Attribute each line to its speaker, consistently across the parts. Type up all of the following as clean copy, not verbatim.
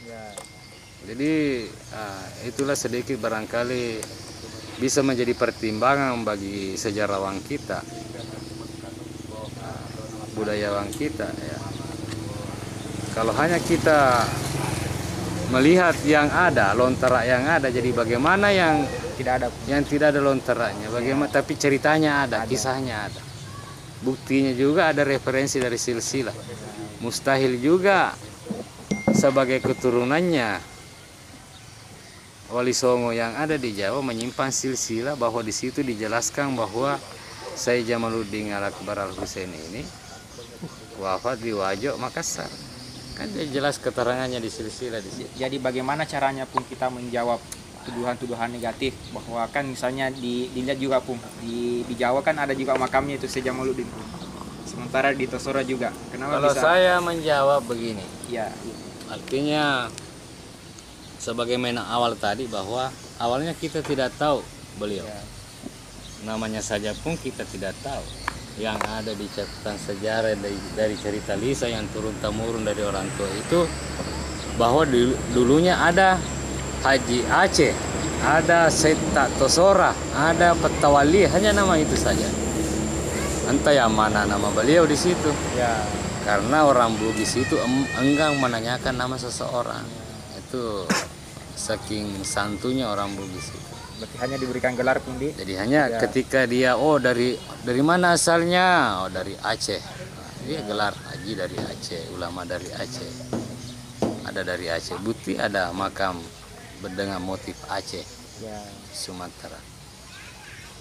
Speaker 1: Ya.
Speaker 2: Jadi itulah sedikit barangkali bisa menjadi pertimbangan bagi sejarawan kita, budayawan kita ya. Kalau hanya kita melihat yang ada, lontara yang ada, jadi bagaimana yang tidak ada lontaranya, bagaimana tapi ceritanya ada, kisahnya ada. Buktinya juga ada referensi dari silsilah. Mustahil juga sebagai keturunannya Wali Songo yang ada di Jawa menyimpan silsilah bahwa di situ dijelaskan bahwa Syekh Jamaluddin Al-Akbar Al-Husain ini wafat di Wajo, Makassar. Kan dia jelas keterangannya di silsilah di situ.
Speaker 1: Jadi bagaimana caranya pun kita menjawab tuduhan-tuduhan negatif bahwa kan misalnya dilihat juga pun di Jawa kan ada juga makamnya itu Syekh Jamaluddin. Sementara di Tosora juga. Kenapa
Speaker 2: Kalau
Speaker 1: bisa?
Speaker 2: saya menjawab begini,
Speaker 1: Ya.
Speaker 2: artinya sebagaimana awal tadi bahwa awalnya kita tidak tahu beliau.
Speaker 1: Ya.
Speaker 2: Namanya saja pun kita tidak tahu. Yang ada di catatan sejarah dari cerita Lisa yang turun-temurun dari orang tua itu bahwa dulunya ada Haji Aceh, ada Seta Tosora, ada Petawali, hanya nama itu saja. Entah yang mana nama beliau di situ.
Speaker 1: Ya.
Speaker 2: Karena orang Bugis itu enggan menanyakan nama seseorang. Itu saking santunya orang Bugis itu.
Speaker 1: Berarti hanya diberikan gelar pun di.
Speaker 2: Jadi hanya
Speaker 1: Ya.
Speaker 2: ketika dia dari mana asalnya? Oh, dari Aceh. Nah, dia gelar haji dari Aceh, ulama dari Aceh. Ada dari Aceh. Bukti ada makam dengan motif Aceh,
Speaker 1: Ya.
Speaker 2: Sumatera.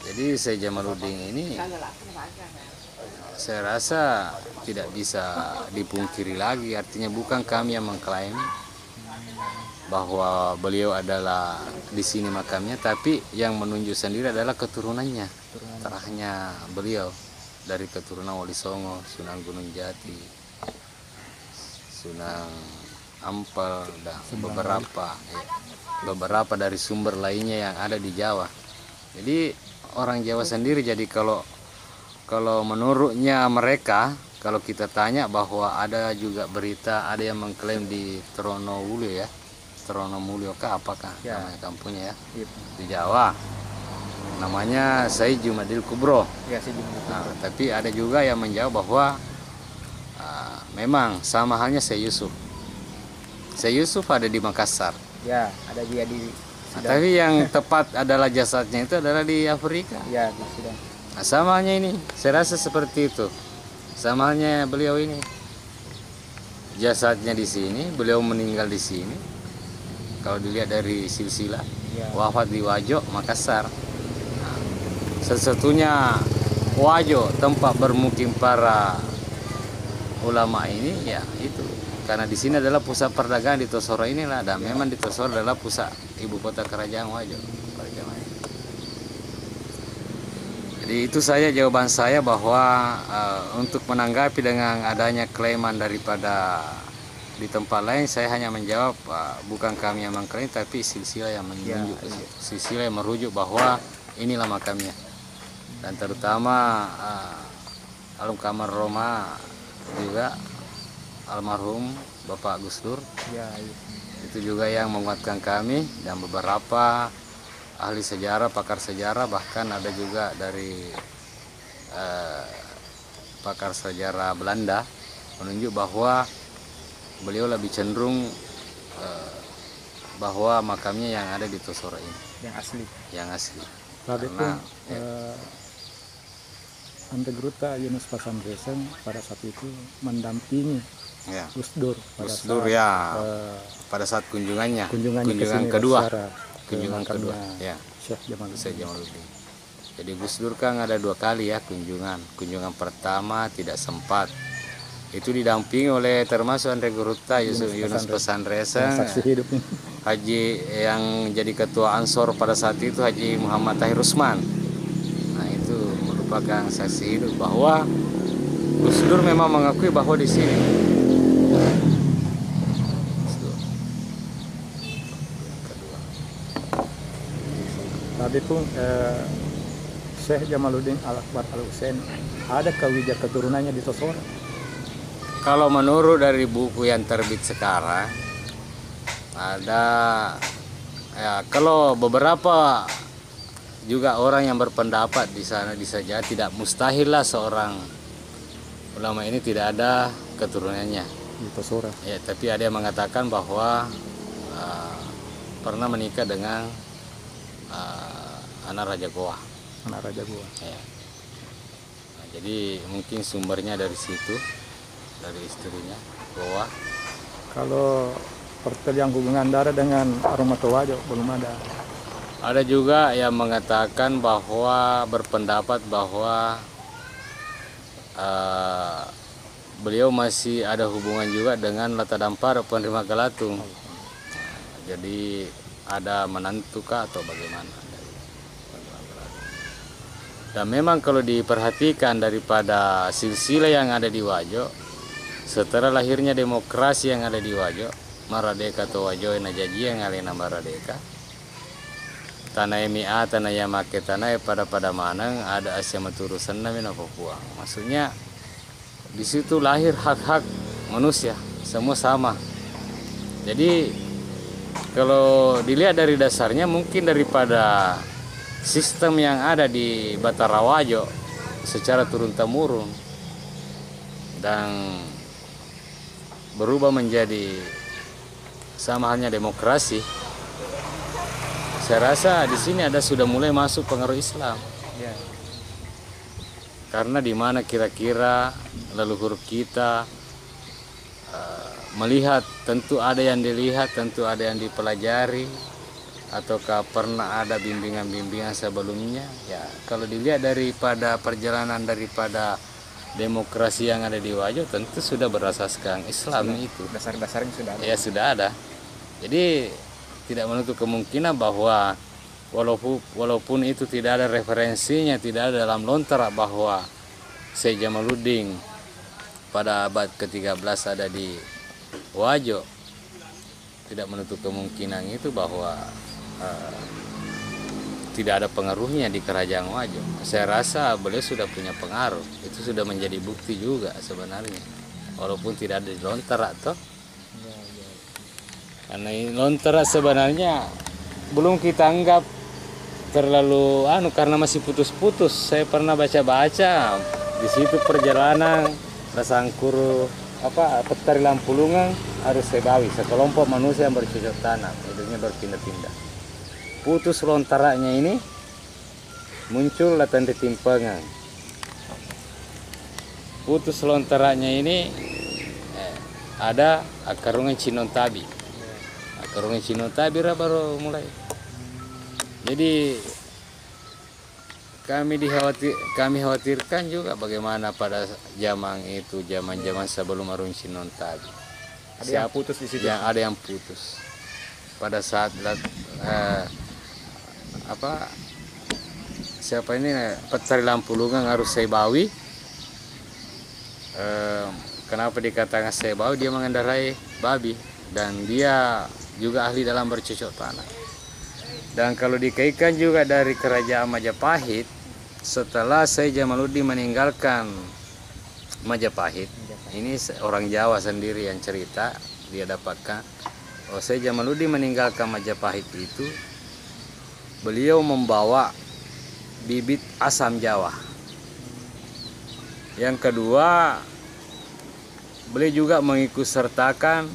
Speaker 2: Jadi Syekh Jamaluddin ini saya rasa tidak bisa dipungkiri lagi. Artinya bukan kami yang mengklaim bahwa beliau adalah di sini makamnya, tapi yang menunjuk sendiri adalah keturunannya, terahnya beliau dari keturunan Wali Songo, Sunan Gunung Jati, Sunan Ampel, dan beberapa dari sumber lainnya yang ada di Jawa. Jadi orang Jawa sendiri, jadi kalau menurutnya mereka, kalau kita tanya bahwa ada juga berita ada yang mengklaim di Tronowulyo ya, Tronomulyo kah apakah
Speaker 1: Ya.
Speaker 2: namanya kampungnya ya,
Speaker 1: Iya.
Speaker 2: di Jawa namanya Syekh Jumadil Kubro.
Speaker 1: Ya, Syekh Jamaluddin.
Speaker 2: Nah, tapi ada juga yang menjawab bahwa memang sama halnya Syekh Yusuf. Syekh Yusuf ada di Makassar.
Speaker 1: Ya, ada dia di
Speaker 2: Nah, tapi yang tepat adalah jasadnya itu adalah di Afrika.
Speaker 1: Ya, di Sudan.
Speaker 2: Nah, sama halnya ini, saya rasa seperti itu. Sama halnya beliau ini, jasadnya di sini, beliau meninggal di sini. Kalau dilihat dari silsilah,
Speaker 1: Ya.
Speaker 2: wafat di Wajo, Makassar. Nah, satu-satunya Wajo tempat bermukim para ulama ini ya itu. Karena di sini adalah pusat perdagangan di Tosora inilah, dan memang di Tosora adalah pusat ibu kota kerajaan Wajo. Jadi itu saja jawaban saya bahwa untuk menanggapi dengan adanya klaiman daripada di tempat lain, saya hanya menjawab bukan kami yang mengklaim, tapi silsilah yang menunjuk, silsilah yang merujuk bahwa inilah makamnya. Dan terutama alum kamar Roma juga almarhum Bapak Gus Dur,
Speaker 1: Ya, iya.
Speaker 2: itu juga yang menguatkan kami, dan beberapa ahli sejarah, pakar sejarah, bahkan ada juga dari pakar sejarah Belanda menunjuk bahwa beliau lebih cenderung bahwa makamnya yang ada di Tosora ini
Speaker 1: Yang asli.
Speaker 2: yang asli.
Speaker 3: Tadi pun
Speaker 2: Karena
Speaker 3: Ante Gruta Yunus Pasandresen pada saat itu mendampingi
Speaker 2: ya,
Speaker 3: Gus Dur pada
Speaker 2: Gus Dur
Speaker 3: saat,
Speaker 2: ya
Speaker 3: eh,
Speaker 2: pada saat kunjungannya
Speaker 3: ke sini,
Speaker 2: kedua,
Speaker 3: Basara, ke
Speaker 2: kunjungan kedua
Speaker 3: makamnya
Speaker 2: ya,
Speaker 3: Syekh Jamaluddin.
Speaker 2: Syekh Jamaluddin. Jadi Gus Dur kan ada 2 kali ya kunjungan pertama tidak sempat, itu didampingi oleh termasuk Andre Gruta Yunus Pasandresen,
Speaker 3: Saksi hidup ini.
Speaker 2: Haji yang jadi ketua Ansor pada saat itu Haji Muhammad Tahir Usman. Nah, itu merupakan saksi hidup bahwa Gus Dur memang mengakui bahwa di sini
Speaker 3: Tadi pun Syekh Jamaluddin Al-Akbar Al-Husain ada kewija keturunannya di Tosora.
Speaker 2: kalau menurut dari buku yang terbit sekarang Ada ya, kalau beberapa juga orang yang berpendapat di sana di saja tidak mustahil lah seorang ulama ini tidak ada keturunannya.
Speaker 3: Di Tosora.
Speaker 2: Ya, tapi ada yang mengatakan bahwa pernah menikah dengan anak Raja Goa.
Speaker 3: Anak Raja Goa.
Speaker 2: Ya. Nah, jadi mungkin sumbernya dari situ, dari istrinya Goa.
Speaker 3: Kalau pertalian hubungan darah dengan Aromatowajo belum ada.
Speaker 2: Ada juga yang mengatakan bahwa berpendapat bahwa beliau masih ada hubungan juga dengan Latadampar penerima Galatung. Jadi ada menantu kah atau bagaimana? Dan memang kalau diperhatikan daripada silsilah yang ada di Wajo, setelah lahirnya demokrasi yang ada di Wajo, Maradeka atau Wajo Najaji yang alena Maradeka, tanah MIA, tanah Yamake, tanah pada Manang, ada Asia Maturusan namanya Papua. Maksudnya di situ lahir hak-hak manusia, semua sama. Jadi kalau dilihat dari dasarnya mungkin daripada sistem yang ada di Batara Wajo secara turun-temurun dan berubah menjadi sama halnya demokrasi. Saya rasa di sini sudah mulai masuk pengaruh Islam.
Speaker 1: Ya.
Speaker 2: Karena di mana kira-kira leluhur kita melihat, tentu ada yang dilihat, tentu ada yang dipelajari, ataukah pernah ada bimbingan-bimbingan sebelumnya. Ya, kalau dilihat daripada perjalanan daripada demokrasi yang ada di Wajo, tentu sudah berasaskan Islam itu.
Speaker 1: Dasar-dasarnya sudah ada.
Speaker 2: Ya sudah ada. Jadi tidak menutup kemungkinan bahwa walaupun itu tidak ada referensinya, tidak ada dalam lontara bahwa Syekh Jamaluddin pada abad ke-13 ada di Wajo, tidak menutup kemungkinan itu bahwa tidak ada pengaruhnya di kerajaan Wajo. Saya rasa beliau sudah punya pengaruh, itu sudah menjadi bukti juga sebenarnya, walaupun tidak ada di lontara toh. Karena lontara sebenarnya belum kita anggap terlalu karena masih putus-putus. Saya pernah baca-baca di situ perjalanan Rasangkuru Petari Lampulungan harus Sebawi, sekelompok manusia yang bercocok tanam, hidupnya berpindah-pindah. Putus lontaranya ini muncul tanda timpangan. Putus lontaranya ini ada akarungan Cinontabi. Akarungan Cinontabi baru mulai. Jadi kami khawatirkan juga bagaimana pada zaman itu, zaman sebelum Arung Cinontabi.
Speaker 1: Ada yang putus di situ.
Speaker 2: Yang ada yang putus. Pada saat siapa ini Petari Lampulungan harus Sebawi. Kenapa dikatakan Sebawi? Dia mengendarai babi dan dia juga ahli dalam bercocok tanam. Dan kalau dikaitkan juga dari kerajaan Majapahit, setelah Syekh Jamaluddin meninggalkan Majapahit, ini orang Jawa sendiri yang cerita, dia dapatkan Syekh Jamaluddin meninggalkan Majapahit itu, beliau membawa bibit asam Jawa. Yang kedua, beliau juga mengikut sertakan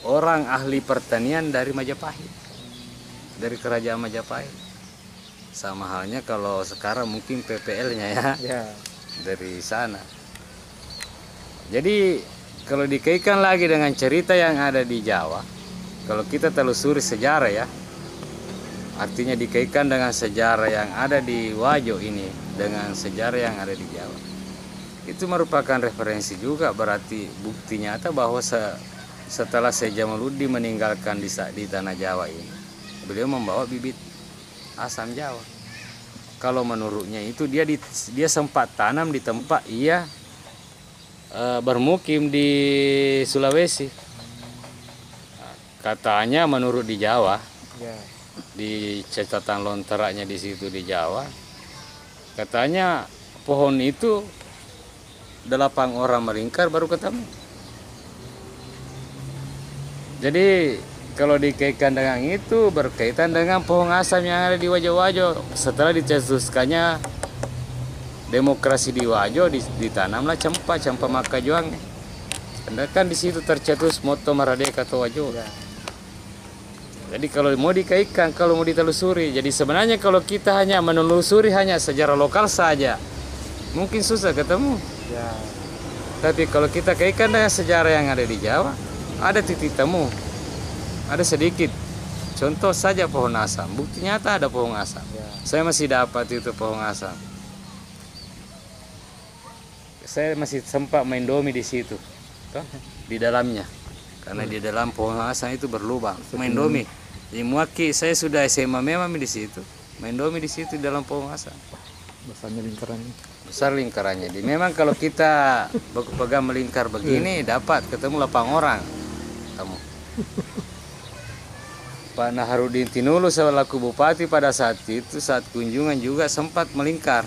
Speaker 2: orang ahli pertanian dari Majapahit, dari kerajaan Majapahit. Sama halnya kalau sekarang mungkin PPL-nya ya. Dari sana. Jadi kalau dikaitkan lagi dengan cerita yang ada di Jawa, kalau kita telusuri sejarah ya, artinya dikaitkan dengan sejarah yang ada di Wajo ini dengan sejarah yang ada di Jawa, itu merupakan referensi juga, berarti bukti nyata bahwa setelah Syekh Jamaluddin meninggalkan di tanah Jawa ini, beliau membawa bibit asam Jawa. Kalau menurutnya itu dia sempat tanam di tempat ia bermukim di Sulawesi. Katanya menurut di Jawa, di catatan lontaranya di situ di Jawa, katanya pohon itu 8 orang melingkar baru ketemu. Jadi kalau dikaitkan dengan itu berkaitan dengan pohon asam yang ada di Wajo-Wajo. Setelah dicetuskannya demokrasi di Wajo, ditanamlah Campa Maka Juang. Karena kan di situ tercetus moto Merdeka atau Wajo. Jadi kalau mau dikaitkan, kalau mau ditelusuri, jadi sebenarnya kalau kita hanya menelusuri hanya sejarah lokal saja, mungkin susah ketemu.
Speaker 1: Ya.
Speaker 2: Tapi kalau kita kaitkan dengan sejarah yang ada di Jawa, ada titik temu, ada sedikit. Contoh saja pohon asam, bukti nyata ada pohon asam.
Speaker 1: Ya.
Speaker 2: Saya masih dapat itu pohon asam. Saya masih sempat main domi di situ, toh, di dalamnya. Karena di dalam pohon asam itu berlubang, main domi. Di Muaki saya sudah SMA memang di situ, main domi di situ di dalam pohon asam.
Speaker 3: Besarnya lingkarannya.
Speaker 2: Besar lingkarannya. Jadi memang kalau kita pegang melingkar begini dapat ketemu 8 orang. Kamu. Pak Naharudin Tinulu selaku bupati pada saat itu, saat kunjungan juga sempat melingkar.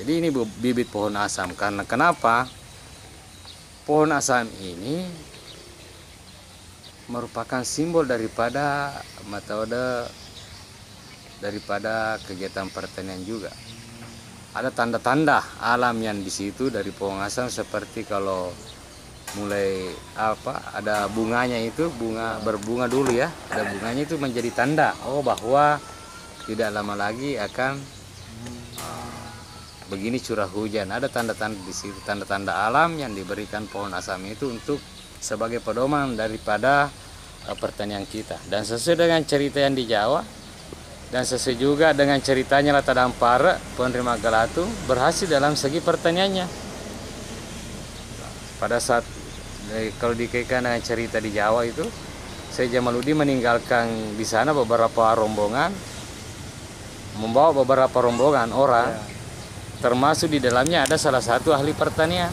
Speaker 2: Jadi ini bibit pohon asam. Karena kenapa? Pohon asam ini merupakan simbol daripada metode daripada kegiatan pertanian juga. Ada tanda-tanda alam yang di situ dari pohon asam, seperti kalau mulai ada bunganya itu, berbunga dulu ya, ada bunganya itu menjadi tanda bahwa tidak lama lagi akan begini curah hujan. Ada tanda-tanda di situ, tanda-tanda alam yang diberikan pohon asam itu untuk sebagai pedoman daripada pertanian kita. Dan sesuai dengan cerita yang di Jawa, dan sesuai juga dengan ceritanya Lata Dampara, penerima Galatu berhasil dalam segi pertaniannya. Pada saat kalau dikaitkan dengan cerita di Jawa itu, Syekh Jamaluddin meninggalkan di sana beberapa rombongan, membawa beberapa rombongan orang, termasuk di dalamnya ada salah satu ahli pertanian.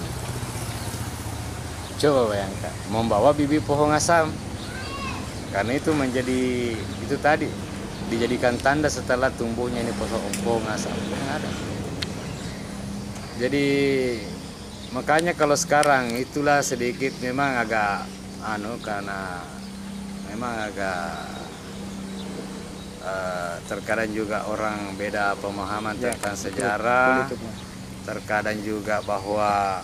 Speaker 2: Coba bayangkan, membawa bibit pohon asam. Karena itu menjadi itu tadi dijadikan tanda setelah tumbuhnya ini pohon asam yang ada. Jadi makanya kalau sekarang itulah sedikit memang agak karena memang agak terkadang juga orang beda pemahaman tentang sejarah, terkadang juga bahwa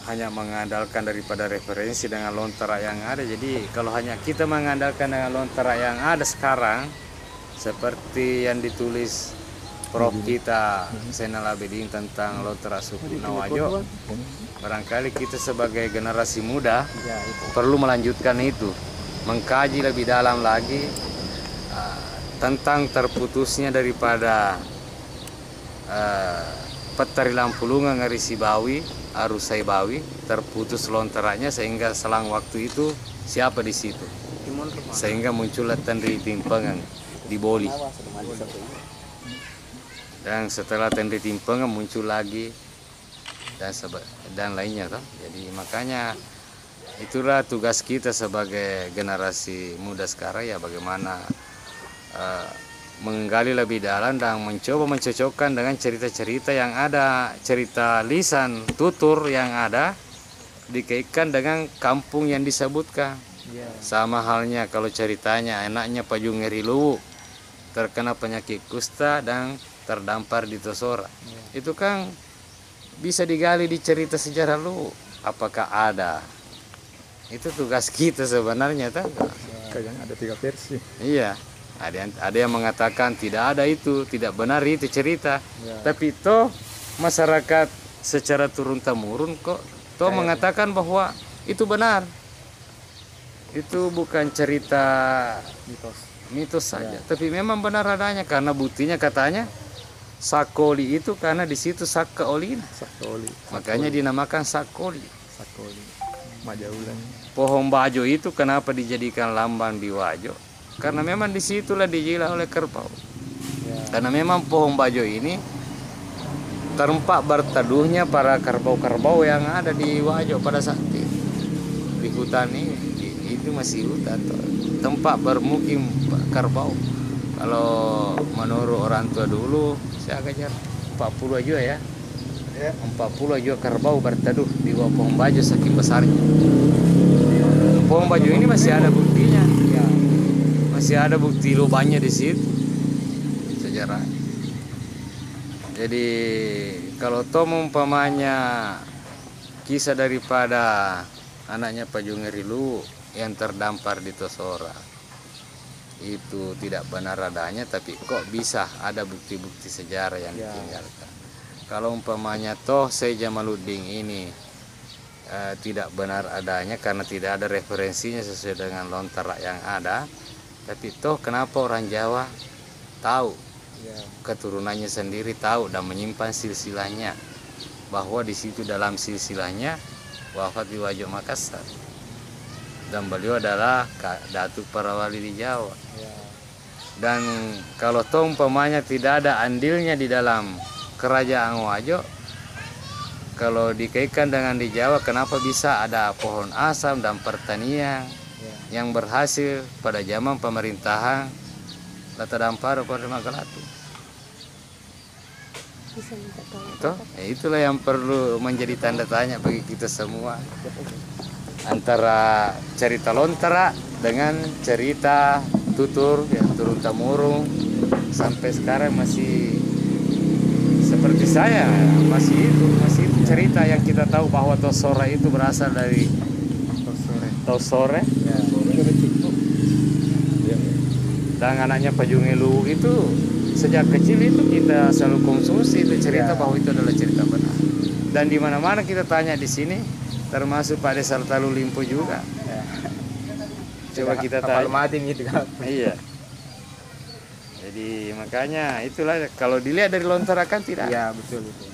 Speaker 2: hanya mengandalkan daripada referensi dengan lontara yang ada. Jadi kalau hanya kita mengandalkan dengan lontara yang ada sekarang, seperti yang ditulis Prof kita Zainal Abidin tentang lontara suku Nawajo, barangkali kita sebagai generasi muda perlu melanjutkan itu, mengkaji lebih dalam lagi tentang terputusnya daripada Petari Lampulungan Ngarisi Bawi, Arusai Bawi, terputus lontaranya sehingga selang waktu itu siapa di situ, sehingga muncullah Tenri Timpengan di Boli. Dan setelah Tenri Timpengan muncul lagi dan lainnya toh. Jadi makanya itulah tugas kita sebagai generasi muda sekarang ya, bagaimana menggali lebih dalam dan mencoba mencocokkan dengan cerita-cerita yang ada, cerita lisan tutur yang ada, dikaitkan dengan kampung yang disebutkan. Sama halnya kalau ceritanya enaknya Pajung Ngerilu terkena penyakit kusta dan terdampar di Tosora. Itu kan bisa digali di cerita sejarah lu, apakah ada? Itu tugas kita sebenarnya, tak?
Speaker 3: Kayaknya ada 3 versi.
Speaker 2: Iya. Ada yang mengatakan tidak ada itu, tidak benar itu cerita. Tapi toh masyarakat secara turun-temurun kok mengatakan bahwa itu benar. Itu bukan cerita mitos saja, tapi memang benar adanya, karena buktinya katanya Sakoli itu karena di situ Saka Oli. Makanya dinamakan Sakoli.
Speaker 3: Majaulan.
Speaker 2: Pohon bajo itu kenapa dijadikan lambang di Wajo? Karena memang disitulah dijilat oleh kerbau. Karena memang pohon bajo ini tempat berteduhnya para kerbau-kerbau yang ada di Wajo pada saat itu. Di hutan ini, itu masih hutan, tempat bermukim kerbau. Kalau menurut orang tua dulu, saya ajar 40 juga ya. 40 juga kerbau berteduh di bawah pohon bajo saking besarnya. pohon baju ini masih ada buktinya,
Speaker 1: Ya.
Speaker 2: masih ada bukti lubangnya di situ sejarah. Jadi kalau toh umpamanya kisah daripada anaknya Pak Jungerilu yang terdampar di Tosora itu tidak benar adanya, tapi kok bisa ada bukti-bukti sejarah yang
Speaker 1: Ya.
Speaker 2: ditinggalkan. Kalau umpamanya toh Syekh Jamaluddin ini tidak benar adanya karena tidak ada referensinya sesuai dengan lontara yang ada, tapi toh kenapa orang Jawa tahu,
Speaker 1: Ya.
Speaker 2: keturunannya sendiri tahu dan menyimpan silsilahnya, bahwa di situ dalam silsilahnya wafat di Wajo Makassar dan beliau adalah datuk para wali di Jawa.
Speaker 1: Ya.
Speaker 2: Dan kalau toh umpamanya tidak ada andilnya di dalam kerajaan Wajo, kalau dikaitkan dengan di Jawa, kenapa bisa ada pohon asam dan pertanian
Speaker 1: Ya.
Speaker 2: yang berhasil pada zaman pemerintahan Lata Damparo pada Magalatu?
Speaker 4: Bisa minta tolong.
Speaker 2: Toh, itulah yang perlu menjadi tanda tanya bagi kita semua, antara cerita lontara dengan cerita tutur yang turun temurun sampai sekarang masih seperti saya, masih itu cerita yang kita tahu bahwa Tosora itu berasal dari Tosore.
Speaker 1: Ya.
Speaker 2: Dan anaknya Pak Jungelu itu sejak kecil itu kita selalu konsumsi itu cerita,
Speaker 1: Ya.
Speaker 2: bahwa itu adalah cerita benar. Dan di mana-mana kita tanya di sini, termasuk Pak Desa Talu Limpo juga.
Speaker 1: Ya.
Speaker 2: Coba kita
Speaker 1: Kapal
Speaker 2: tanya.
Speaker 1: mati gitu kan.
Speaker 2: Iya. Jadi makanya itulah kalau dilihat dari lontara kan tidak.
Speaker 1: Iya, betul itu.